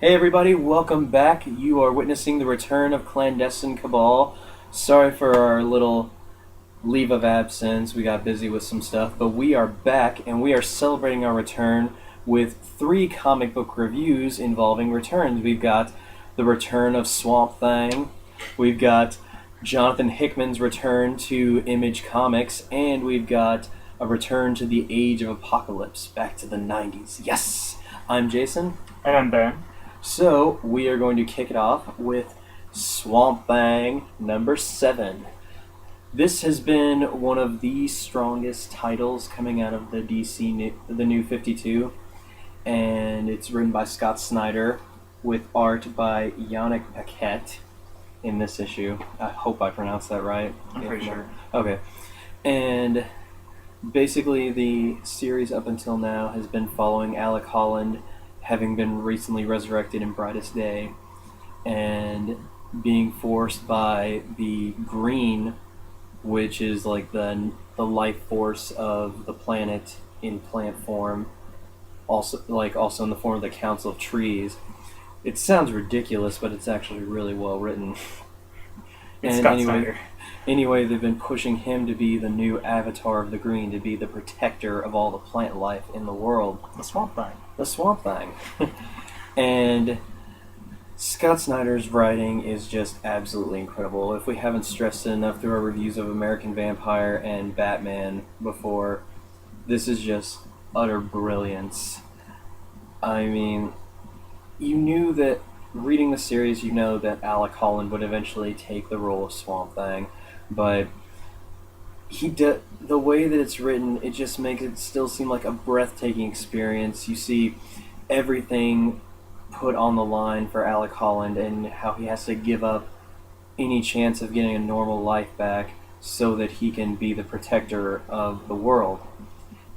Hey everybody, welcome back. You are witnessing the return of Clandestine Cabal. Sorry for our little leave of absence. We got busy with some stuff, but we are back and we are celebrating our return with 3 comic book reviews involving returns. We've got the return of Swamp Thing, we've got Jonathan Hickman's return to Image Comics, and we've got a return to the Age of Apocalypse, back to the 90s. Yes! I'm Jason. And I'm Ben. So, we are going to kick it off with Swamp Thing number 7. This has been one of the strongest titles coming out of the the New 52, and it's written by Scott Snyder with art by Yannick Paquette in this issue. I hope I pronounced that right. I'm pretty sure. Okay. And basically, the series up until now has been following Alec Holland, having been recently resurrected in Brightest Day, and being forced by the Green, which is like the life force of the planet in plant form, also in the form of the Council of Trees. It sounds ridiculous, but it's actually really well written. It's Scott Snyder. Anyway, they've been pushing him to be the new avatar of the Green, to be the protector of all the plant life in the world. The Swamp Thing. The Swamp Thing. And Scott Snyder's writing is just absolutely incredible. If we haven't stressed it enough through our reviews of American Vampire and Batman before, this is just utter brilliance. I mean, you knew that reading the series, you know that Alec Holland would eventually take the role of Swamp Thing, but the way that it's written, it just makes it still seem like a breathtaking experience. You see everything put on the line for Alec Holland and how he has to give up any chance of getting a normal life back so that he can be the protector of the world.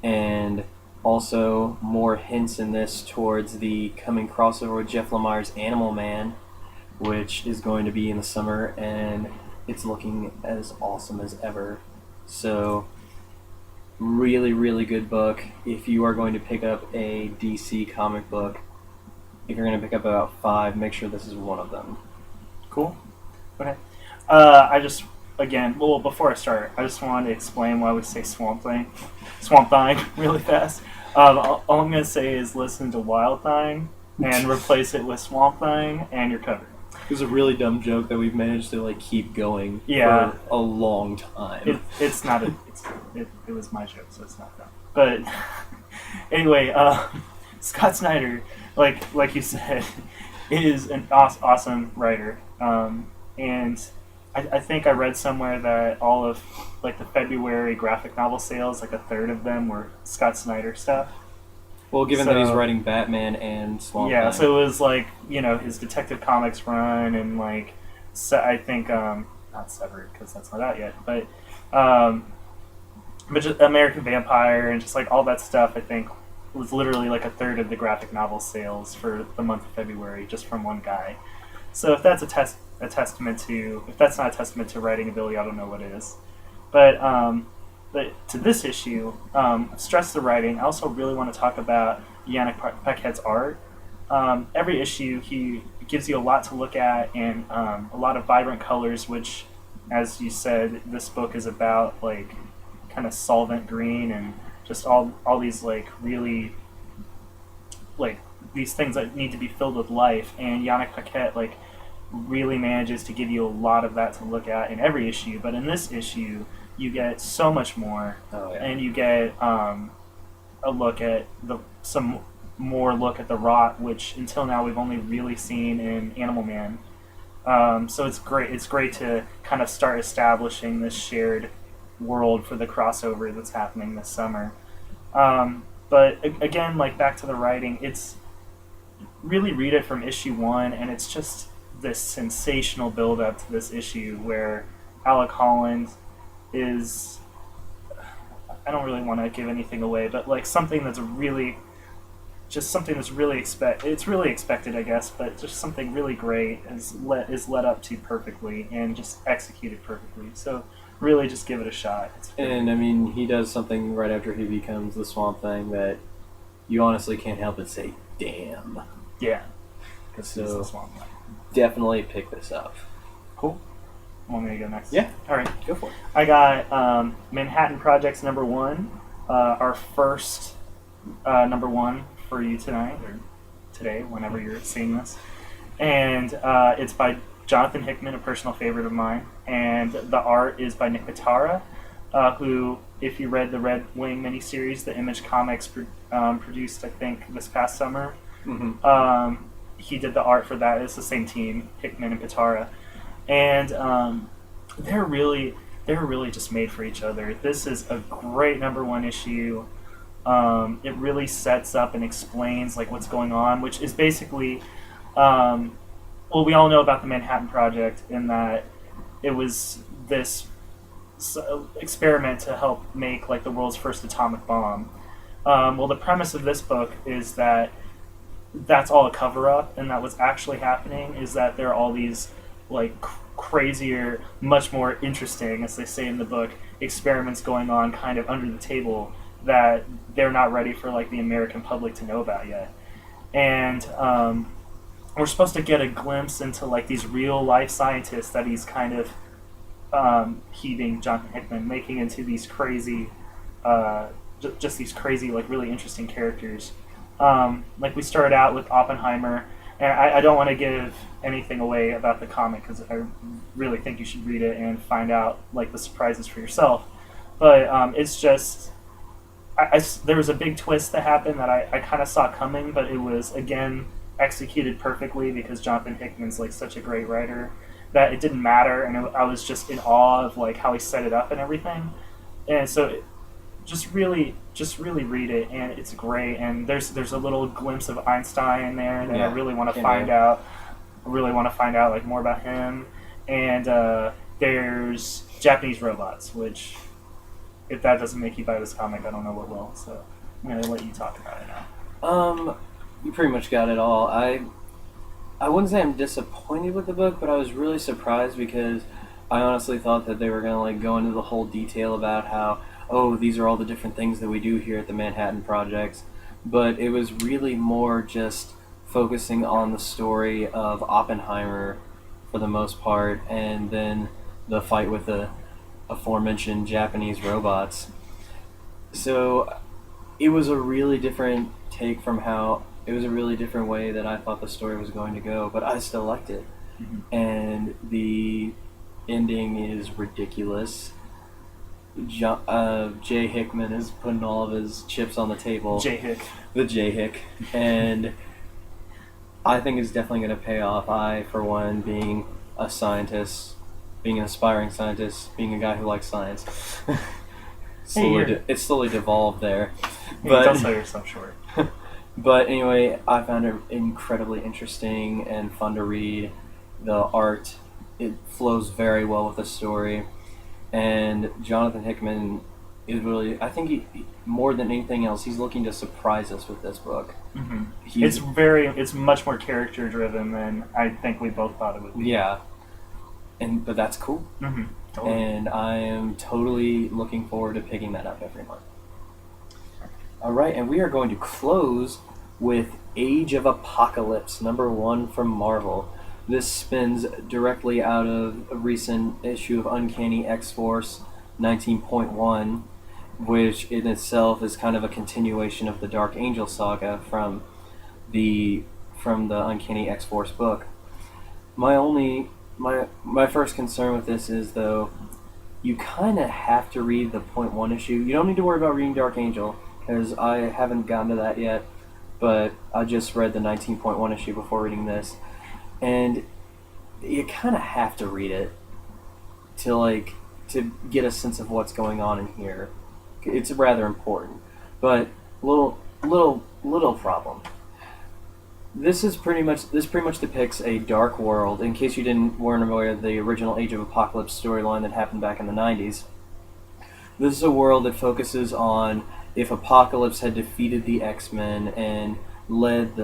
And also more hints in this towards the coming crossover with Jeff Lemire's Animal Man, which is going to be in the summer, and it's looking as awesome as ever. So, really, really good book. If you are going to pick up a DC comic book, if you're going to pick up about 5, make sure this is one of them. Cool. Okay. Before I start, I just wanted to explain why we say Swamp Thing really fast. All I'm going to say is listen to Wild Thing and replace it with Swamp Thing, and you're covered. It was a really dumb joke that we've managed to keep going for a long time. It's not it was my joke, so it's not dumb. But anyway, Scott Snyder, like you said, is an awesome writer, and I think I read somewhere that all of the February graphic novel sales, a third of them were Scott Snyder stuff. Well, given that he's writing Batman and Swamp Thing. So it was his Detective Comics run, and I think not Severed because that's not out yet, but just American Vampire and just all that stuff. I think was literally a third of the graphic novel sales for the month of February just from one guy. So if that's if that's not a testament to writing ability, I don't know what is. But to this issue, stress the writing. I also really want to talk about Yannick Paquette's art. Every issue, he gives you a lot to look at and a lot of vibrant colors, which, as you said, this book is about kind of solvent green and just all these really these things that need to be filled with life. And Yannick Paquette really manages to give you a lot of that to look at in every issue. But in this issue, you get so much more, and you get a look at some more look at the Rot, which until now we've only really seen in Animal Man. So it's great. It's great to kind of start establishing this shared world for the crossover that's happening this summer. But again, back to the writing, it's really read it from issue 1, and it's just this sensational build up to this issue where Alec Holland is, I don't really want to give anything away, but something that's really expected, I guess, but just something really great is led up to perfectly and just executed perfectly. So really just give it a shot. And I mean, he does something right after he becomes the Swamp Thing that you honestly can't help but say, damn. Yeah. because So- he's this long. Definitely pick this up. Cool. Want me to go next? Yeah. All right. Go for it. I got Manhattan Project's #1, our first #1 for you tonight, or today, whenever you're seeing this. And it's by Jonathan Hickman, a personal favorite of mine. And the art is by Nick Pitara, who, if you read the Red Wing miniseries, the Image Comics produced, I think, this past summer. Mm-hmm. He did the art for that. It's the same team, Hickman and Pitara. And they're really just made for each other. This is a great #1 issue. It really sets up and explains like what's going on, which is basically, well, we all know about the Manhattan Project in that it was this experiment to help make like the world's first atomic bomb. Well, the premise of this book is that that's all a cover-up, and that what's actually happening is that there are all these like crazier, much more interesting, as they say in the book, experiments going on kind of under the table that they're not ready for like the American public to know about yet. And we're supposed to get a glimpse into like these real life scientists that he's kind of heaving Jonathan Hickman, making into these crazy, just these crazy, like really interesting characters. Like we started out with Oppenheimer, and I don't want to give anything away about the comic because I really think you should read it and find out like the surprises for yourself. But it's just, there was a big twist that happened that I kind of saw coming, but it was again executed perfectly because Jonathan Hickman's like such a great writer that it didn't matter, and I was just in awe of like how he set it up and everything. And so just really read it, and it's great. And there's a little glimpse of Einstein in there, and I really want to find out. I really want to find out like more about him. And there's Japanese robots, which if that doesn't make you buy this comic, I don't know what will. So I'm gonna let you talk about it now. You pretty much got it all. I wouldn't say I'm disappointed with the book, but I was really surprised because I honestly thought that they were gonna like go into the whole detail about how, oh, these are all the different things that we do here at the Manhattan Projects. But it was really more just focusing on the story of Oppenheimer for the most part, and then the fight with the aforementioned Japanese robots. So it was a really different take from how, it was a really different way that I thought the story was going to go, but I still liked it. Mm-hmm. And the ending is ridiculous. Jay Hickman is putting all of his chips on the table. Jay Hick. The Jay Hick. And I think it's definitely going to pay off. I, for one, being a scientist, being an aspiring scientist, being a guy who likes science, it's slowly devolved there. But don't sell yourself short. But anyway, I found it incredibly interesting and fun to read. The art, it flows very well with the story. And Jonathan Hickman is really, I think he, more than anything else, he's looking to surprise us with this book. Mm-hmm. It's much more character driven than I think we both thought it would be. Yeah. But that's cool. Mm-hmm. Totally. And I am totally looking forward to picking that up every month. Alright, and we are going to close with Age of Apocalypse, #1 from Marvel. This spins directly out of a recent issue of Uncanny X-Force 19.1, which in itself is kind of a continuation of the Dark Angel saga from the Uncanny X-Force book. My first concern with this is, though, you kind of have to read the .1 issue. You don't need to worry about reading Dark Angel, because I haven't gotten to that yet, but I just read the 19.1 issue before reading this. And you kind of have to read it to get a sense of what's going on in here. It's rather important, but little problem. This pretty much depicts a dark world. In case you weren't aware of the original Age of Apocalypse storyline that happened back in the 90s, this is a world that focuses on if Apocalypse had defeated the X-Men and led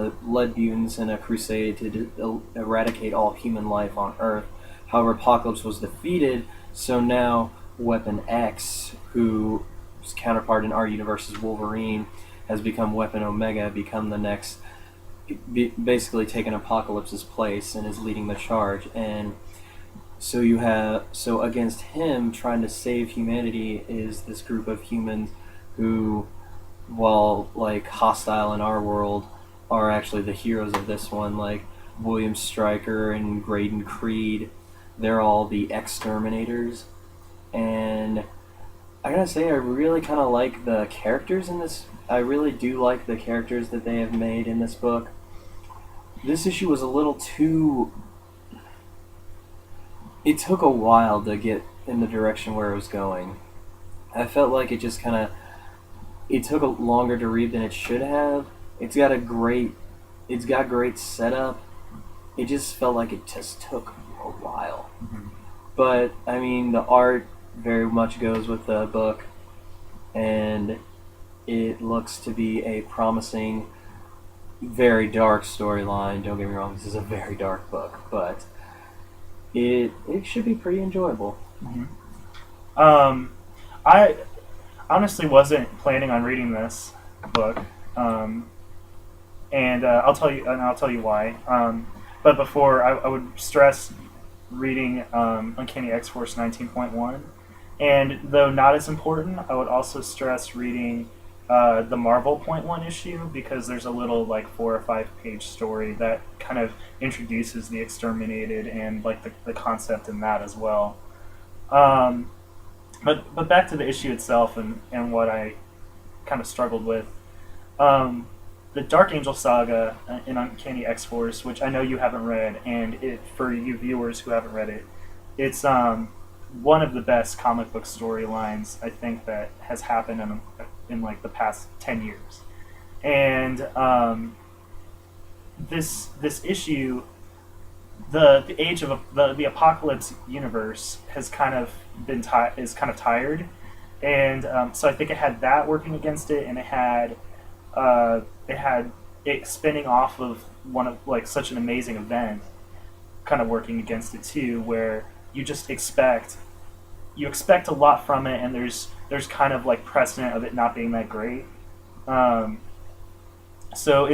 mutants in a crusade to eradicate all human life on Earth. However, Apocalypse was defeated, so now Weapon X, whose counterpart in our universe is Wolverine, has become Weapon Omega, become the next basically taken Apocalypse's place and is leading the charge. And so against him trying to save humanity is this group of humans who, while like hostile in our world, are actually the heroes of this one. Like William Stryker and Graydon Creed, they're all the exterminators. And I gotta say, I really kind of like the characters in this. I really do like the characters that they have made in this book. This issue was a little too. It took a while to get in the direction where it was going. I felt like it just kind of. It took a longer to read than it should have. It's got a great. It's got great setup. It just felt like it just took a while. Mm-hmm. But I mean, the art very much goes with the book, and it looks to be a promising, very dark storyline. Don't get me wrong, this is a very dark book, but it should be pretty enjoyable. Mm-hmm. I honestly wasn't planning on reading this book, and I'll tell you why. But before, I would stress reading Uncanny X-Force 19.1, and though not as important, I would also stress reading the Marvel .1 issue, because there's a little like 4 or 5 page story that kind of introduces the Exterminated and like the concept in that as well. But back to the issue itself and what I kind of struggled with. The Dark Angel saga in Uncanny X-Force, which I know you haven't read, and for you viewers who haven't read it, it's one of the best comic book storylines I think that has happened in like the past 10 years. And this issue, the age of the Apocalypse universe has kind of been is kind of tired, and so I think it had that working against it, and it had it spinning off of one of like such an amazing event kind of working against it too, where you just expect a lot from it, and there's kind of like precedent of it not being that great. So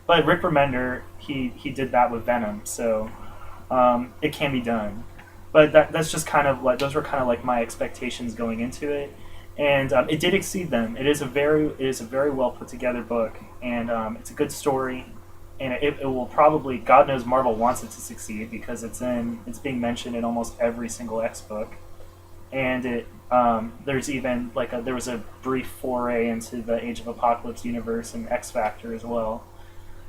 but Rick Remender, he did that with Venom, so it can be done. But that's just kind of like, those were kind of like my expectations going into it, and it did exceed them. It is a very well put together book, and it's a good story, and it will probably, God knows Marvel wants it to succeed, because it's being mentioned in almost every single X book, and there's even like there was a brief foray into the Age of Apocalypse universe and X Factor as well.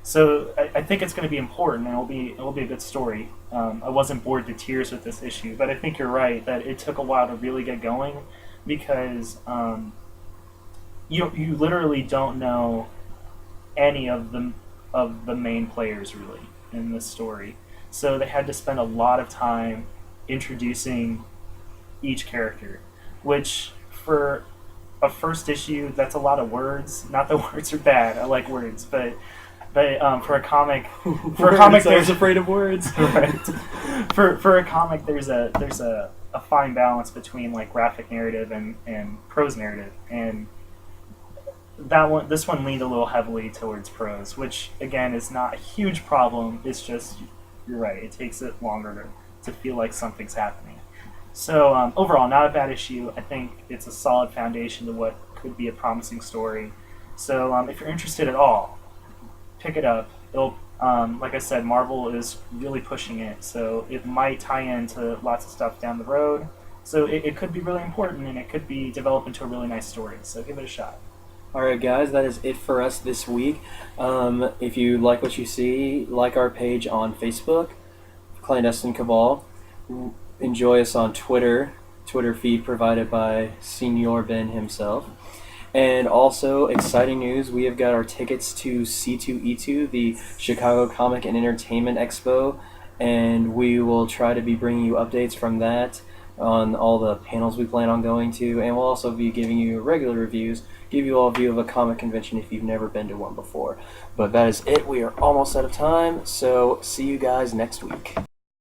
So I think it's going to be important, and it will be a good story. I wasn't bored to tears with this issue, but I think you're right that it took a while to really get going, because you literally don't know any of the main players really in this story. So they had to spend a lot of time introducing each character, which for a first issue, that's a lot of words. Not that words are bad, I like words, but for a comic, I was afraid of words. Right. For a comic, there's a fine balance between like graphic narrative and prose narrative, and this one leaned a little heavily towards prose, which again is not a huge problem. It's just, you're right, it takes it longer to feel like something's happening. So overall, not a bad issue. I think it's a solid foundation to what could be a promising story. So if you're interested at all, pick it up. It'll, like I said, Marvel is really pushing it, so it might tie into lots of stuff down the road. So it could be really important, and it could be developed into a really nice story. So give it a shot. Alright guys, that is it for us this week. If you like what you see, like our page on Facebook, Clandestine Cabal. Enjoy us on Twitter feed provided by Senor Ben himself. And also, exciting news, we have got our tickets to C2E2, the Chicago Comic and Entertainment Expo, and we will try to be bringing you updates from that on all the panels we plan on going to, and we'll also be giving you regular reviews, give you all a view of a comic convention if you've never been to one before. But that is it. We are almost out of time, so see you guys next week.